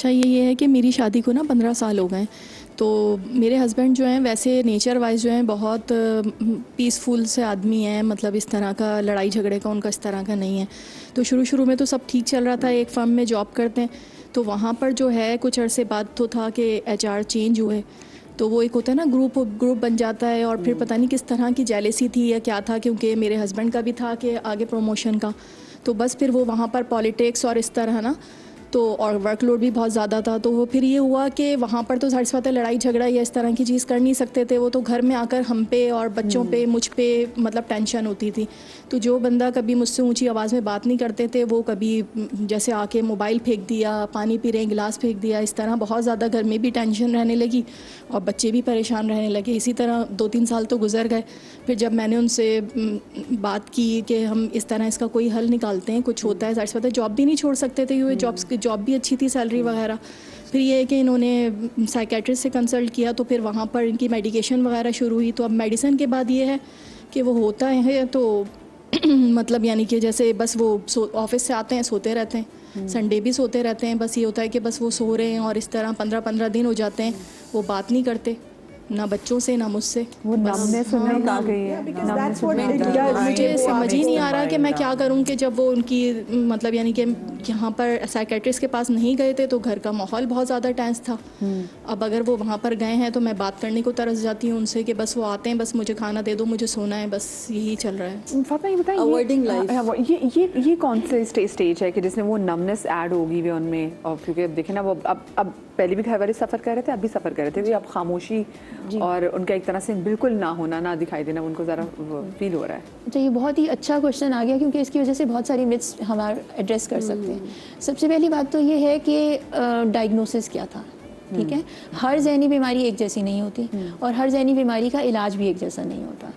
अच्छा ये है कि मेरी शादी को ना 15 साल हो गए। तो मेरे हस्बैंड जो हैं वैसे नेचर वाइज जो हैं बहुत पीसफुल से आदमी हैं, मतलब इस तरह का लड़ाई झगड़े का उनका इस तरह का नहीं है। तो शुरू में तो सब ठीक चल रहा था, एक फर्म में जॉब करते हैं, तो वहाँ पर जो है कुछ अरसे बाद तो था कि HR चेंज हुए, तो वो एक होता है ना ग्रुप बन जाता है, और फिर पता नहीं किस तरह की जेलेसी थी या क्या था, क्योंकि मेरे हस्बैंड का भी था कि आगे प्रमोशन का, तो बस फिर वो वहाँ पर पॉलिटिक्स और इस तरह ना, तो और वर्कलोड भी बहुत ज़्यादा था, तो वो फिर ये हुआ कि वहाँ पर तो जाहिर सी बात है लड़ाई झगड़ा या इस तरह की चीज़ कर नहीं सकते थे, वो तो घर में आकर हम पे और बच्चों पे मुझ पे मतलब टेंशन होती थी। तो जो बंदा कभी मुझसे ऊंची आवाज़ में बात नहीं करते थे, वो कभी जैसे आके मोबाइल फेंक दिया, पानी पी रहे हैं गिलास फेंक दिया, इस तरह बहुत ज़्यादा घर में भी टेंशन रहने लगी और बच्चे भी परेशान रहने लगे। इसी तरह 2-3 साल तो गुजर गए। फिर जब मैंने उनसे बात की कि हम इस तरह इसका कोई हल निकालते हैं, कुछ होता है, जाहिर सी बात है जॉब भी नहीं छोड़ सकते थे, क्योंकि जॉब भी अच्छी थी, सैलरी वगैरह। फिर ये है कि इन्होंने साइकेट्रिस्ट से कंसल्ट किया, तो फिर वहाँ पर इनकी मेडिकेशन वगैरह शुरू हुई। तो अब मेडिसिन के बाद ये है कि वो होता है तो मतलब यानी कि जैसे बस वो ऑफिस से आते हैं सोते रहते हैं, संडे भी सोते रहते हैं, बस ये होता है कि बस वो सो रहे हैं, और इस तरह 15-15 दिन हो जाते हैं वो बात नहीं करते, ना बच्चों से ना मुझसे। वो नमनेस उन्हें कहा गई है, मुझे समझ ही नहीं आ रहा कि मैं क्या करूं कि जब वो उनकी मतलब यानी कि यहाँ पर साइकेट्रिस्ट के पास नहीं गए थे तो घर का माहौल बहुत ज़्यादा टेंस था। अब अगर वो वहाँ पर गए हैं तो मैं बात करने को तरस जाती हूँ उनसे कि बस वो आते हैं, बस मुझे खाना दे दो, मुझे सोना है, बस यही चल रहा है। फातिमा ये बताइए ये कौन से स्टेज है कि जिसमें वो नमनेस ऐड होगी भी उनमें, और क्योंकि अब देखें ना वो अब पहले भी घर वाले सफ़र कर रहे थे, अब भी सफ़र कर रहे थे, अब खामोशी और उनका एक तरह से बिल्कुल ना होना, ना दिखाई देना उनको ज़रा फील हो रहा है। अच्छा, ये बहुत ही अच्छा क्वेश्चन आ गया, क्योंकि इसकी वजह से बहुत सारी मिथ्स हम एड्रेस कर सकते हैं। सबसे पहली बात तो ये है कि डायग्नोसिस क्या था, ठीक है। हर ज़हनी बीमारी एक जैसी नहीं होती और हर ज़हनी बीमारी का इलाज भी एक जैसा नहीं होता।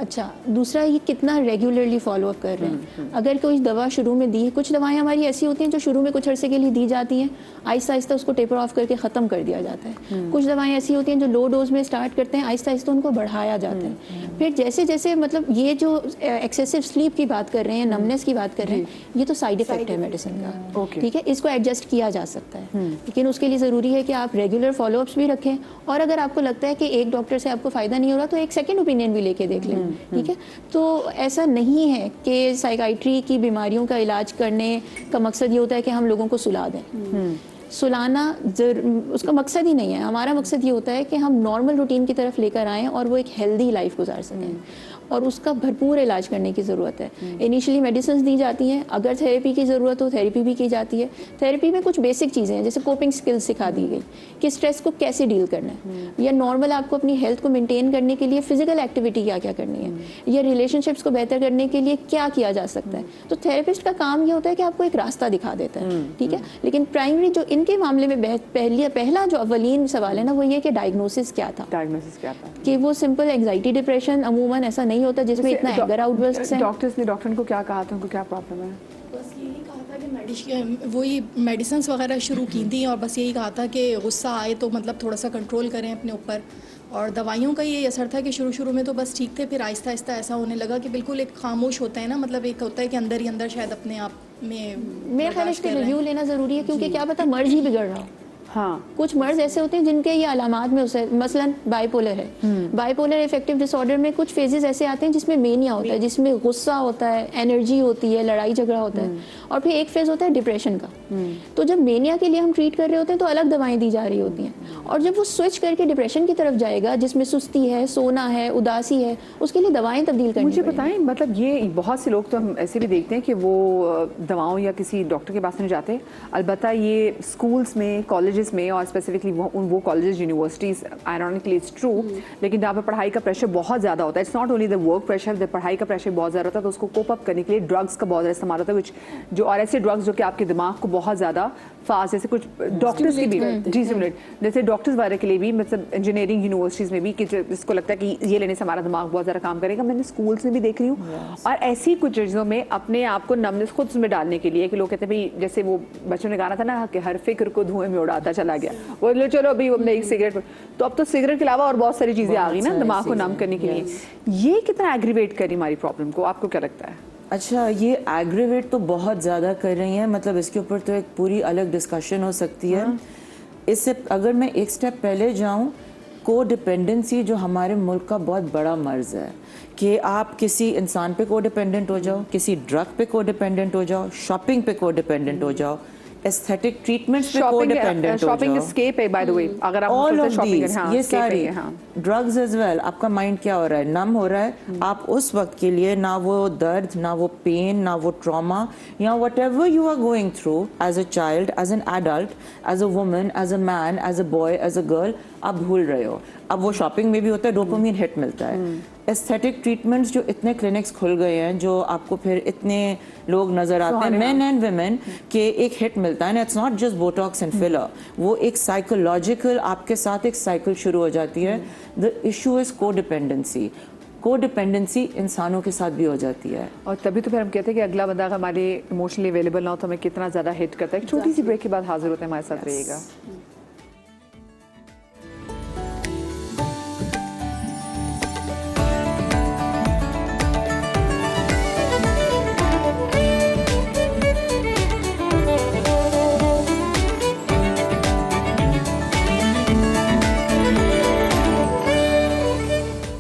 अच्छा, दूसरा ये कितना रेगुलरली फॉलो अप कर रहे हैं। अगर कोई दवा शुरू में दी, कुछ दवाएं हमारी ऐसी होती हैं जो शुरू में कुछ अरसे के लिए दी जाती हैं, आहिस्ता आहिस्ता उसको टेपर ऑफ करके ख़त्म कर दिया जाता है। कुछ दवाएं ऐसी होती हैं जो लो डोज में स्टार्ट करते हैं, आहिस्ता आहिस्ता उनको बढ़ाया जाता है। फिर जैसे जैसे मतलब ये जो एक्सेसिव स्लीप की बात कर रहे हैं, नमनेस की बात कर रहे हैं, ये तो साइड इफेक्ट है मेडिसिन का, ठीक है। इसको एडजस्ट किया जा सकता है, लेकिन उसके लिए ज़रूरी है कि आप रेगुलर फॉलोअप्स भी रखें, और अगर आपको लगता है कि एक डॉक्टर से आपको फ़ायदा नहीं हो रहा तो एक सेकंड ओपिनियन भी लेके देख लें, ठीक है। तो ऐसा नहीं है कि साइकाइट्री की बीमारियों का इलाज करने का मकसद ये होता है कि हम लोगों को सुला दें। सुलाना उसका मकसद ही नहीं है। हमारा मकसद ये होता है कि हम नॉर्मल रूटीन की तरफ लेकर आएँ और वो एक हेल्दी लाइफ गुजार सकें, और उसका भरपूर इलाज करने की ज़रूरत है। इनिशियली मेडिसिन दी जाती हैं, अगर थेरेपी की ज़रूरत हो थेरेपी भी की जाती है। थेरेपी में कुछ बेसिक चीज़ें हैं, जैसे कोपिंग स्किल्स सिखा दी गई कि स्ट्रेस को कैसे डील करना है, या नॉर्मल आपको अपनी हेल्थ को मेंटेन करने के लिए फिजिकल एक्टिविटी क्या क्या करनी है, या रिलेशनशिप्स को बेहतर करने के लिए क्या किया जा सकता है। तो थेरेपिस्ट का काम ये होता है कि आपको एक रास्ता दिखा देता है, ठीक है। लेकिन प्राइमरी जो इनके मामले में पहला जो अवलीन सवाल है ना, वो ये कि डायग्नोसिस क्या था, कि वो सिंपल एंग्जाइटी डिप्रेशन अमूमन ऐसा नहीं होता जिसमें इतना एंगर आउटबर्स्ट्स हैं। डॉक्टर को क्या कहा था, उनको क्या प्रॉब्लम है? बस यही कहा था कि वही मेडिसिन वगैरह शुरू की थी, और बस यही कहा था कि गुस्सा आए तो मतलब थोड़ा सा कंट्रोल करें अपने ऊपर, और दवाइयों का ये असर था कि शुरू में तो बस ठीक थे, फिर आहिस्ता आहिस्ता ऐसा होने लगा कि बिल्कुल एक खामोश होता है ना, मतलब एक होता है कि अंदर ही अंदर शायद अपने आप में मेरे ख्याल इसका रिव्यू लेना ज़रूरी है, क्योंकि क्या पता मर्ज ही बिगड़ रहा हो। हाँ, कुछ मर्ज ऐसे होते हैं जिनके ये अलामात में उसे, मसलन बाइपोलर है, बाइपोलर इफेक्टिव डिसऑर्डर में कुछ फेजेस ऐसे आते हैं जिसमें मेनिया होता है, जिसमें गुस्सा होता है, एनर्जी होती है, लड़ाई झगड़ा होता है, और फिर एक फेज होता है डिप्रेशन का। तो जब मेनिया के लिए हम ट्रीट कर रहे होते हैं तो अलग दवाएं दी जा रही होती हैं, और जब वो स्विच करके डिप्रेशन की तरफ जाएगा जिसमें सुस्ती है, सोना है, उदासी है, उसके लिए दवाएं तब्दील करनी। मुझे बताएं, मतलब ये बहुत से लोग तो हम ऐसे भी देखते हैं कि वो दवाओं या किसी डॉक्टर के पास नहीं जाते, अलबत्ता ये स्कूल्स में, कॉलेजेस में, और स्पेसिफिकली वो colleges, universities, ironically it's true, लेकिन जहाँ पर पढ़ाई का प्रेशर बहुत ज़्यादा होता है, it's not only the work pressure, the पढ़ाई का प्रेशर बहुत ज़्यादा होता है, तो उसको कोप अप करने के लिए ड्रग्स का बहुत ज़्यादा इस्तेमाल होता है, जो और ऐसे ड्रग्स जो कि आपके दिमाग को बहुत ज़्यादा फास्ट, जैसे कुछ डॉक्टर्स की भी स्टिमुलेट, जैसे डॉक्टर्स वगैरह के लिए भी, मतलब इंजीनियरिंग यूनिवर्सिटीज़ में भी, कि जिसको लगता है कि ये लेने से हमारा दिमाग बहुत ज़्यादा काम करेगा। मैंने स्कूल्स में भी देख रही हूँ, और ऐसी कुछ चीज़ों में अपने आप को नमनेस खुद में डालने के लिए, कि लोग कहते हैं भाई, जैसे वो बच्चों ने गाना था ना कि हर फिक्र को धुएं में उड़ाता चला गया, वो लो चलो अभी हमने एक सिगरेट, तो अब तो सिगरेट के अलावा और बहुत सारी चीज़ें आ गई ना दिमाग को नम करने के लिए। ये कितना एग्रीवेट करी हमारी प्रॉब्लम को, आपको क्या लगता है? अच्छा, ये एग्रीवेट तो बहुत ज़्यादा कर रही हैं, मतलब इसके ऊपर तो एक पूरी अलग डिस्कशन हो सकती है। इससे अगर मैं एक स्टेप पहले जाऊं, को डिपेंडेंसी जो हमारे मुल्क का बहुत बड़ा मर्ज है कि आप किसी इंसान पे को डिपेंडेंट हो जाओ, किसी ड्रग पे को डिपेंडेंट हो जाओ, शॉपिंग पे को डिपेंडेंट हो जाओ, एस्थेटिक ट्रीटमेंट्स पे को डिपेंडेंट हो जाओ। शॉपिंग एस्केप है बाय द वे, अगर आप ऑल ऑफ शॉपिंग दीज, ये सारी ड्रग्स एज वेल। आपका माइंड क्या हो रहा है, नम हो रहा है। आप उस वक्त के लिए ना वो दर्द, ना वो पेन, ना वो ट्रॉमा या whatever you are going through as a child, as an adult, as a woman, as a man, as a boy, as a girl, आप भूल रहे हो। अब वो शॉपिंग में भी होता है, डोपामिन हिट मिलता है। एस्थेटिक ट्रीटमेंट्स, जो इतने क्लिनिक्स खुल गए हैं, जो आपको फिर इतने लोग नजर आते हैं, मेन एंड वुमेन, के एक हिट मिलता है ना। It's not just Botox and filler, वो एक साइकोलॉजिकल आपके साथ एक साइकिल शुरू हो जाती है। द इशू इज को डिपेंडेंसी। को डिपेंडेंसी इंसानों के साथ भी हो जाती है, और तभी तो फिर हम कहते हैं कि अगला बंदा अगर हमारे इमोशनली अवेलेबल ना हो तो हमें कितना ज़्यादा हिट करता है। एक छोटी सी ब्रेक के बाद हाजिर होते हैं, हमारे साथ रहिएगा।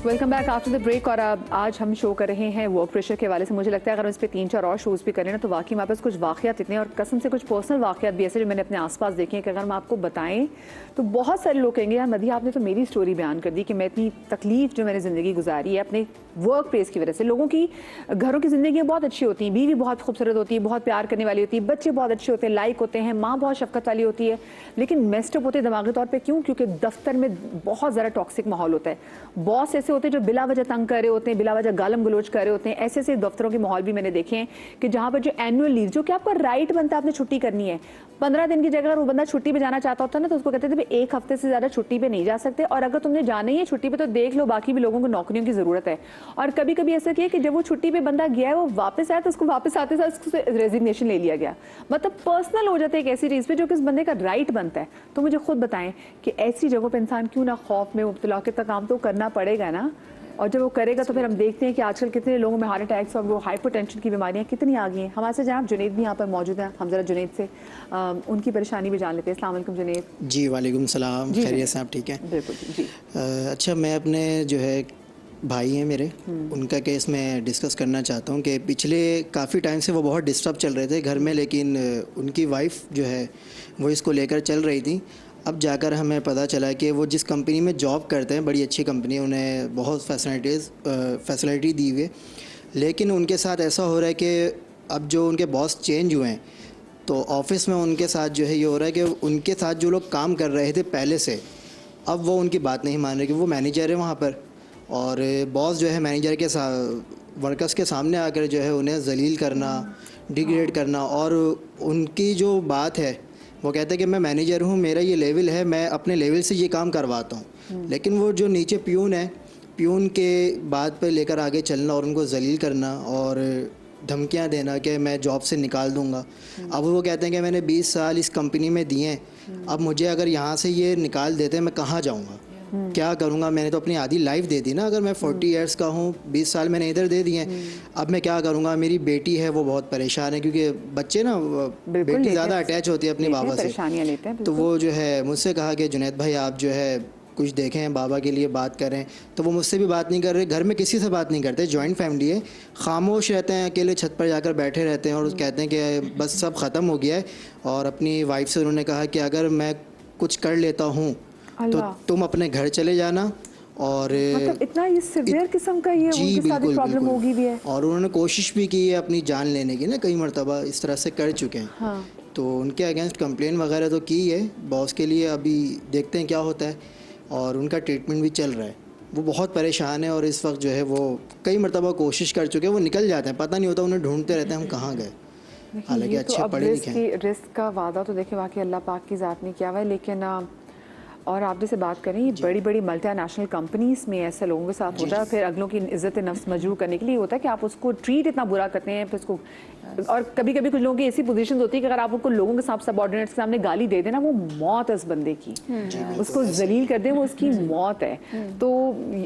Welcome back after the break. और आज हम शो कर रहे हैं वर्क प्रेशर के हवाले से। मुझे लगता है अगर हम इस पे 3-4 और शोज़ भी करें ना तो वाकई हमारे पास कुछ वाक़यात इतने, और कसम से कुछ पर्सनल वाक़यात भी ऐसे जो मैंने अपने आसपास देखे हैं कि अगर हम आपको बताएं तो बहुत सारे लोग कहेंगे यार मदी आपने तो मेरी स्टोरी बयान कर दी कि मैं इतनी तकलीफ जो मैंने ज़िंदगी गुजारी है अपने वर्क प्लेस की वजह से। लोगों की घरों की ज़िंदगियाँ बहुत अच्छी होती हैं, बीवी बहुत खूबसूरत होती है, बहुत प्यार करने वाली होती है, बच्चे बहुत अच्छे होते हैं, लाइक होते हैं, माँ बहुत शफकत वाली होती है, लेकिन मेस्टअप होते हैं दिमागी तौर पर। क्यों? क्योंकि दफ्तर में बहुत ज़्यादा टॉक्सिक माहौल होता है। बॉस ऐसे होते हैं जो बिला वजह तंग कर रहे होते हैं, बिला वजह गालम गलोच कर रहे होते हैं। ऐसे ऐसे दफ्तरों के माहौल भी मैंने देखे हैं कि जहाँ पर जो एनुअल लीव, जो कि आपका राइट बनता है, आपने छुट्टी करनी है, 15 दिन की जगह अगर वो बंदा छुट्टी पे जाना चाहता होता है ना तो उसको कहते थे एक हफ्ते से ज़्यादा छुट्टी पे नहीं जा सकते, और अगर तुमने जाना ही है छुट्टी पे तो देख लो बाकी भी लोगों को नौकरियों की ज़रूरत है। और कभी कभी ऐसा किया कि जब वो छुट्टी पे बंदा गया है, वो वापस आया तो उसको वापस आते साथ उसको रेजिग्नेशन ले लिया गया। मतलब पर्सनल हो जाता है एक ऐसी चीज़ पे जो कि उस बंदे का राइट बनता है। तो मुझे खुद बताएं कि ऐसी जगहों पर इंसान क्यों ना खौफ में मुब्तला, के काम तो करना पड़ेगा ना, और जब वो करेगा तो फिर हम देखते हैं कि आजकल कितने लोगों में हार्ट अटैक्स और वो हाइपरटेंशन की बीमारियां कितनी आ गई हैं। हमारे साथ जनाब जुनैद भी यहाँ पर मौजूद हैं, हम जरा जुनैद से उनकी परेशानी भी जान लेते हैं। अस्सलाम वालेकुम जुनैद। जी वालेकुम सलाम, खैरियत से आप ठीक हैं? बिल्कुल जी। अच्छा, मैं अपने जो है भाई हैं मेरे, उनका केस मैं डिस्कस करना चाहता हूँ कि पिछले काफ़ी टाइम से वो बहुत डिस्टर्ब चल रहे थे घर में, लेकिन उनकी वाइफ जो है वो इसको लेकर चल रही थी। अब जाकर हमें पता चला कि वो जिस कंपनी में जॉब करते हैं, बड़ी अच्छी कंपनी है, उन्हें बहुत फैसिलिटी दी हुई है, लेकिन उनके साथ ऐसा हो रहा है कि अब जो उनके बॉस चेंज हुए हैं तो ऑफिस में उनके साथ जो है ये हो रहा है कि उनके साथ जो लोग काम कर रहे थे पहले से, अब वो उनकी बात नहीं मान रहे कि वो मैनेजर है वहाँ पर, और बॉस जो है मैनेजर के साथ वर्कर्स के सामने आकर जो है उन्हें जलील करना, डिग्रेड करना, और उनकी जो बात है वो कहते हैं कि मैं मैनेजर हूँ, मेरा ये लेवल है, मैं अपने लेवल से ये काम करवाता हूँ, लेकिन वो जो नीचे प्यून है, प्यून के बात पर लेकर आगे चलना और उनको जलील करना और धमकियाँ देना कि मैं जॉब से निकाल दूँगा। अब वो कहते हैं कि मैंने 20 साल इस कंपनी में दिए हैं, अब मुझे अगर यहाँ से ये निकाल देते हैं मैं कहाँ जाऊँगा, क्या करूँगा? मैंने तो अपनी आधी लाइफ दे दी ना, अगर मैं 40 इयर्स का हूँ, 20 साल मैंने इधर दे दिए हैं, अब मैं क्या करूँगा? मेरी बेटी है वो बहुत परेशान है, क्योंकि बच्चे ना, बेटी ज़्यादा अटैच होती है अपने बाबा से, तो वो जो है मुझसे कहा कि जुनैद भाई आप जो है कुछ देखें, बाबा के लिए बात करें, तो वो मुझसे भी बात नहीं कर रहे, घर में किसी से बात नहीं करते, जॉइंट फैमिली है, खामोश रहते हैं, अकेले छत पर जाकर बैठे रहते हैं और कहते हैं कि बस सब ख़त्म हो गया है। और अपनी वाइफ से उन्होंने कहा कि अगर मैं कुछ कर लेता हूँ तो तुम अपने घर चले जाना, और मतलब इतना ये सिवियर किस्म का ये उनके साथ प्रॉब्लम होगी भी है। और उन्होंने कोशिश भी की है अपनी जान लेने की ना, कई मरतबा इस तरह से कर चुके हैं। हाँ। तो उनके अगेंस्ट कंप्लेन वगैरह तो की है बॉस के लिए, अभी देखते हैं क्या होता है, और उनका ट्रीटमेंट भी चल रहा है। वो बहुत परेशान है और इस वक्त जो है वो कई मरतबा कोशिश कर चुके हैं, वो निकल जाते हैं, पता नहीं होता, उन्हें ढूंढते रहते हैं हम कहाँ गए, हालांकि अच्छे पढ़े लिखे हैं। रिस्क का वादा तो देखिए वाकई अल्लाह पाक की ज़ात ने किया हुआ है, लेकिन और आप जैसे बात करें ये बड़ी बड़ी मल्टीनेशनल कंपनीज में ऐसे लोगों के साथ होता है, फिर अगलों की इज्जत नफ्स मजरू करने के लिए होता है कि आप उसको ट्रीट इतना बुरा करते हैं, फिर उसको, और कभी कभी कुछ लोगों की ऐसी पोजीशन होती है कि अगर आप उनको लोगों के साथ सबऑर्डिनेट्स के सामने गाली दे देना, वो मौत है उस बंदे की, उसको जलील कर दें, वो उसकी मौत है। तो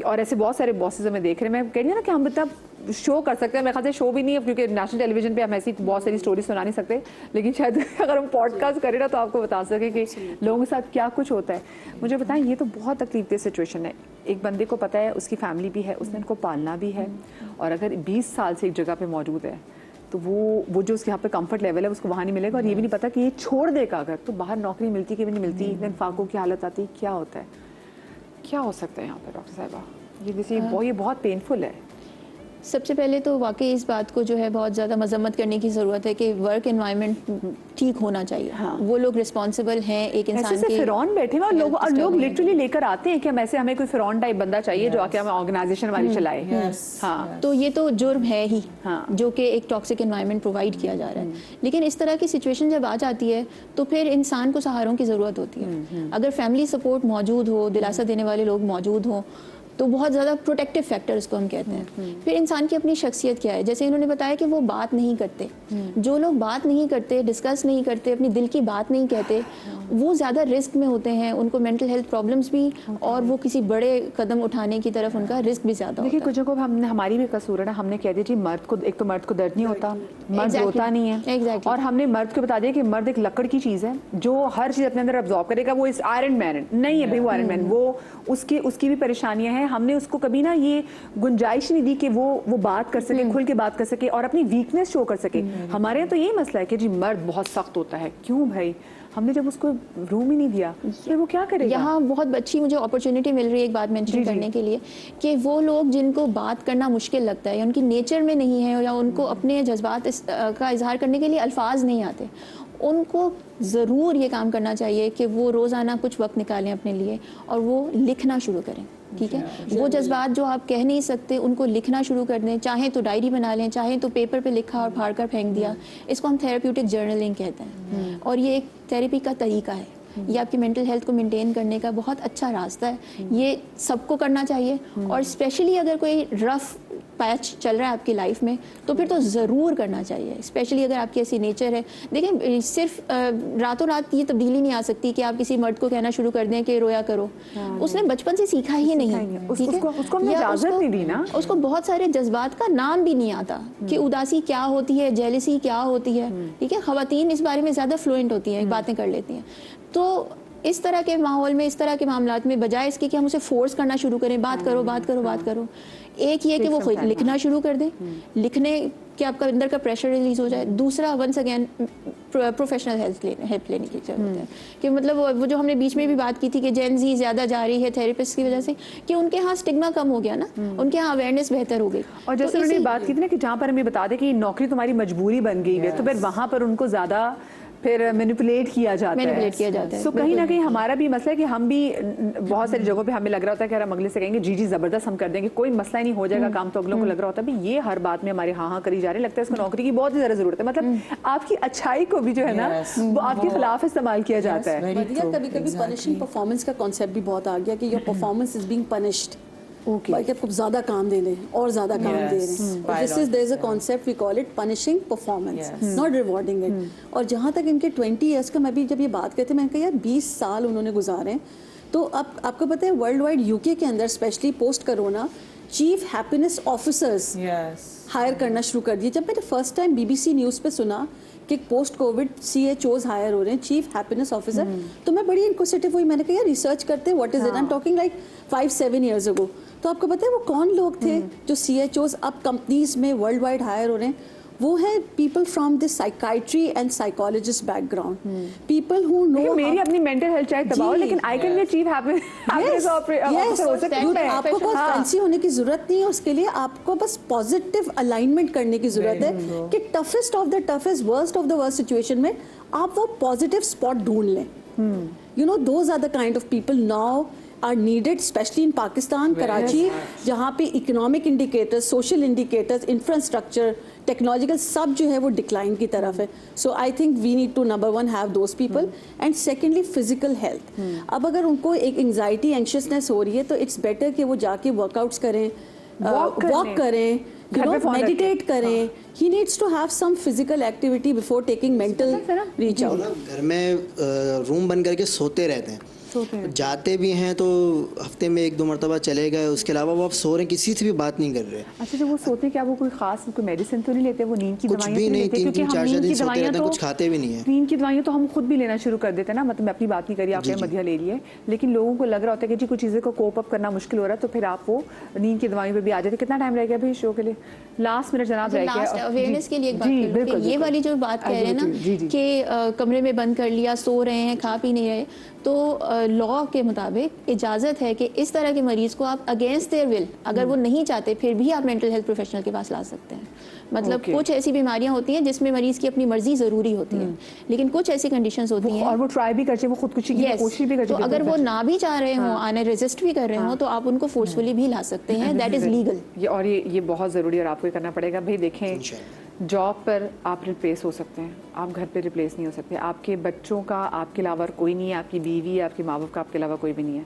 और ऐसे बहुत सारे बॉसेस हमें देख रहे हैं, मैं कह रही हूँ ना कि हम इतना शो कर सकते हैं, मेरे ख्याल से शो भी नहीं है क्योंकि नेशनल टेलीविजन पे हम ऐसी बहुत सारी स्टोरी सुना नहीं सकते, लेकिन शायद अगर हम पॉडकास्ट करें ना तो आपको बता सकें कि लोगों के साथ क्या कुछ होता है। मुझे बताएं, ये तो बहुत तकलीफदेह सिचुएशन है। एक बंदे को पता है उसकी फैमिली भी है, उसने उनको पालना भी है, और अगर 20 साल से एक जगह पे मौजूद है तो वो जो उसके यहाँ पे कंफर्ट लेवल है उसको वहाँ नहीं मिलेगा, और ये भी नहीं पता कि ये छोड़ देगा अगर तो बाहर नौकरी मिलती कि भी नहीं मिलती, देन फाको की हालत आती, क्या होता है, क्या हो सकता है यहाँ पे डॉक्टर साहिबा? ये बहुत पेनफुल है। सबसे पहले तो वाकई इस बात को जो है बहुत ज़्यादा मजम्मत करने की ज़रूरत है कि वर्क एनवायरनमेंट ठीक होना चाहिए। हाँ। वो लोग रिस्पॉन्सिबल हैं एक इंसान ऐसे के फिरौन बैठे हुए और लोग लिटरली लेकर आते हैं कि हमें कोई फिरौन टाइप बंदा चाहिए जो आके हमें ऑर्गेनाइजेशन वाली चलाए। हाँ, तो ये तो जुर्म है ही, हाँ। जो कि एक टॉक्सिक एनवायरनमेंट प्रोवाइड किया जा रहा है। लेकिन इस तरह की सिचुएशन जब आ जाती है तो फिर इंसान को सहारों की ज़रूरत होती है। अगर फैमिली सपोर्ट मौजूद हो, दिलासा देने वाले लोग मौजूद हों, तो बहुत ज़्यादा प्रोटेक्टिव फैक्टर इसको हम कहते हैं। फिर इंसान की अपनी शख्सियत क्या है, जैसे इन्होंने बताया कि वो बात नहीं करते। जो लोग बात नहीं करते, डिस्कस नहीं करते, अपनी दिल की बात नहीं कहते, वो ज़्यादा रिस्क में होते हैं। उनको मेंटल हेल्थ प्रॉब्लम्स भी और वो किसी बड़े कदम उठाने की तरफ उनका रिस्क भी ज़्यादा होता देखिए है। कुछ जगह हमने हमारी भी कसूर है ना, हमने कह दिया जी मर्द को, एक तो मर्द को दर्द नहीं होता, मर्द Exactly. रोता नहीं है, Exactly. और हमने मर्द को बता दिया कि मर्द एक लकड़ की चीज़ है जो हर चीज़ अपने अंदर अब्जॉर्ब करेगा, वो इस आयरन मैन नहीं है भाई, वो आयरन मैन, वो उसकी भी परेशानियां हैं। हमने उसको कभी ना ये गुंजाइश नहीं दी कि वो बात कर सके, खुल के बात कर सके और अपनी वीकनेस शो कर सके। हमारे यहाँ तो यही मसला है कि जी मर्द बहुत सख्त होता है, क्यों भाई? हमने जब उसको रूम ही नहीं दिया फिर वो क्या करेगा? यहाँ बहुत अच्छी मुझे अपॉर्चुनिटी मिल रही है एक बात मेंशन करने के लिए कि वो लोग जिनको बात करना मुश्किल लगता है या उनकी नेचर में नहीं है या उनको अपने जज्बात का इजहार करने के लिए अल्फाज नहीं आते, उनको ज़रूर ये काम करना चाहिए कि वो रोज़ाना कुछ वक्त निकालें अपने लिए और वो लिखना शुरू करें। ठीक है, वो जज्बात जो आप कह नहीं सकते उनको लिखना शुरू कर दें, चाहे तो डायरी बना लें, चाहे तो पेपर पे लिखा और फाड़ कर फेंक दिया। इसको हम थेरेप्यूटिक जर्नलिंग कहते हैं और ये एक थेरेपी का तरीका है। ये आपकी मेंटल हेल्थ को मेंटेन करने का बहुत अच्छा रास्ता है। ये सबको करना चाहिए और स्पेशली अगर कोई रफ पैच चल रहा है आपकी लाइफ में तो फिर तो ज़रूर करना चाहिए, स्पेशली अगर आपकी ऐसी नेचर है। देखिए सिर्फ रातों रात ये तब्दीली नहीं आ सकती कि आप किसी मर्द को कहना शुरू कर दें कि रोया करो। उसने बचपन से सीखा ही नहीं, ठीक है, उसको हमने इजाज़त नहीं दी ना। उसको बहुत सारे जज्बात का नाम भी नहीं आता कि उदासी क्या होती है, जेलसी क्या होती है। ठीक है, ख़वातीन इस बारे में ज़्यादा फ्लुएंट होती हैं, बातें कर लेती हैं। तो इस तरह के माहौल में, इस तरह के मामलात में, बजाय इसके कि हम उसे फोर्स करना शुरू करें, बात करो बात करो बात करो, एक ये कि वो खुद लिखना शुरू कर दें, लिखने के आपका अंदर का प्रेशर रिलीज हो जाए। दूसरा, वंस अगेन प्रोफेशनल हेल्प लेने की जरूरत है कि मतलब वो जो हमने बीच में भी बात की थी कि जेन ज़ी ज़्यादा जा रही है थेरेपिस्ट की वजह से, कि उनके यहाँ स्टिग्मा कम हो गया ना, उनके यहाँ अवेयरनेस बेहतर हो गई। और जैसे उन्होंने बात की थी ना कि जहाँ पर हमें बता दें कि नौकरी तुम्हारी मजबूरी बन गई है, तो फिर वहाँ पर उनको ज़्यादा फिर मैनिपुलेट किया जाता है। तो कहीं ना कहीं हमारा भी मसला है कि हम भी बहुत सारी जगहों पे हमें लग रहा होता है कि हम अगले से कहेंगे जी ज़बरदस्त हम कर देंगे, कोई मसला ही नहीं हो जाएगा काम, तो अगलों को लग रहा होता है भाई ये हर बात में हमारे हाँ करी जा रही है, लगता है इसको नौकरी की बहुत ज़्यादा ज़रूरत है। मतलब आपकी अच्छाई को भी जो है ना वो आपके खिलाफ इस्तेमाल किया जाता है। कभी कभी पनिशिंग परफॉर्मेंस का कॉन्सेप्ट भी बहुत आ गया कि your performance is being punished. Okay. कि आपको ज़्यादा काम दे रहे हैं और ज़्यादा काम दे रहे हैं। This is there is a concept we call it punishing performance, not rewarding it. और जहाँ तक इनके 20 ईयर्स का, मैं भी जब ये बात करती मैंने कहा यार 20 साल उन्होंने गुजारे, तो अब आपको पता है वर्ल्ड वाइड यूके के अंदर specially post corona chief happiness officers hire करना शुरू कर दिए। जब मैंने फर्स्ट टाइम BBC न्यूज़ पे सुना कि पोस्ट कोविड CHOs हायर हो रहे हैं, चीफ हैप्पीनेस ऑफिसर, तो मैं बड़ी इंक्विजिटिव हुई। मैंने कहा यार रिसर्च करते हैं what is it. I am talking like 5-7 years ago. तो आपको पता है वो कौन लोग थे जो CHOs अब कंपनीज में वर्ल्ड वाइड हायर हो रहे हैं? वो है people from this psychiatry and psychologist background, people who know. मेरी अपनी मेंटल हेल्थ चाहे तबाह, लेकिन I can be chief happiness officer हो सकता है। आपको बहुत फैंसी होने की जरूरत नहीं है उसके लिए, आपको बस पॉजिटिव अलाइनमेंट करने की जरूरत है कि toughest of the toughest, worst of the worst situation में आप वो पॉजिटिव स्पॉट ढूंढ लें। You know those are the kind of people now are needed, especially in Pakistan, Karachi, जहाँ पे economic indicators, social indicators, infrastructure, technological सब जो है वो डिक्लाइन की तरफ है। So I think we need to number 1 have those people, and secondly physical health. अब अगर उनको एक एंग्जाइटी एंशियसनेस हो रही है तो इट्स बेटर कि वो जाके वर्कआउट्स करें, वॉक करें, घर पे phone मेडिटेट करें. He needs to have some physical activity before taking mental reach out. घर में रूम बंद करके सोते रहते हैं. जाते भी हैं तो हफ्ते में 1-2 मरतबा चले गए, उसके अलावा वो आप सो रहे हैं, किसी से भी बात नहीं कर रहे. अच्छा, जब वो सोते हैं क्या वो कोई खास कोई मेडिसिन तो नहीं लेते, वो नींद की कुछ दवाइयाँ भी तो नहीं, लेते? 3-3, क्योंकि हम 4-4 नींद दिन की सोते दवाइयाँ रहते हैं, तो कुछ खाते भी नहीं है. नींद की दवाइयाँ तो हम खुद भी लेना शुरू कर देते हैं ना, मतलब मैं अपनी बात नहीं करी, आपने मध्य ले लिए, लेकिन लोगों को लग रहा होता है कि जी कुछ चीज़ें को कोप अप करना मुश्किल हो रहा है, तो फिर आप वो नींद की दवाइयों पे भी आ जाते. कितना टाइम रह गया भाई शो के लिए? लास्ट मिनट जनाब रह लास्ट गया. अवेयरनेस के लिए एक बात जी, कर लूं बिल्कुल, कि ये बिल्कुल. वाली जो बात कह रहे हैं जी, जी. ना कि कमरे में बंद कर लिया, सो रहे हैं, खा पी नहीं रहे, तो लॉ के मुताबिक इजाज़त है कि इस तरह के मरीज़ को आप अगेंस्ट देयर विल, अगर वो नहीं चाहते फिर भी आप मेंटल हेल्थ प्रोफेशनल के पास ला सकते हैं. मतलब कुछ ऐसी बीमारियां होती हैं जिसमें मरीज़ की अपनी मर्जी ज़रूरी होती है, लेकिन कुछ ऐसी कंडीशंस होती हैं और वो ट्राई भी करते हैं, वो खुदकुशी की कोशिश भी करते तो हैं. अगर वो ना भी चाह रहे हों, आने रेजिस्ट भी कर रहे हों, तो आप उनको फोर्सफुली भी ला सकते हैं. That is legal. ये बहुत ज़रूरी है और आपको ये करना पड़ेगा. भाई देखें, जॉब पर आप रिप्लेस हो सकते हैं, आप घर पे रिप्लेस नहीं हो सकते. आपके बच्चों का आपके अलावा कोई नहीं है, आपकी बीवी, आपके माँ बाप का आपके अलावा कोई भी नहीं है.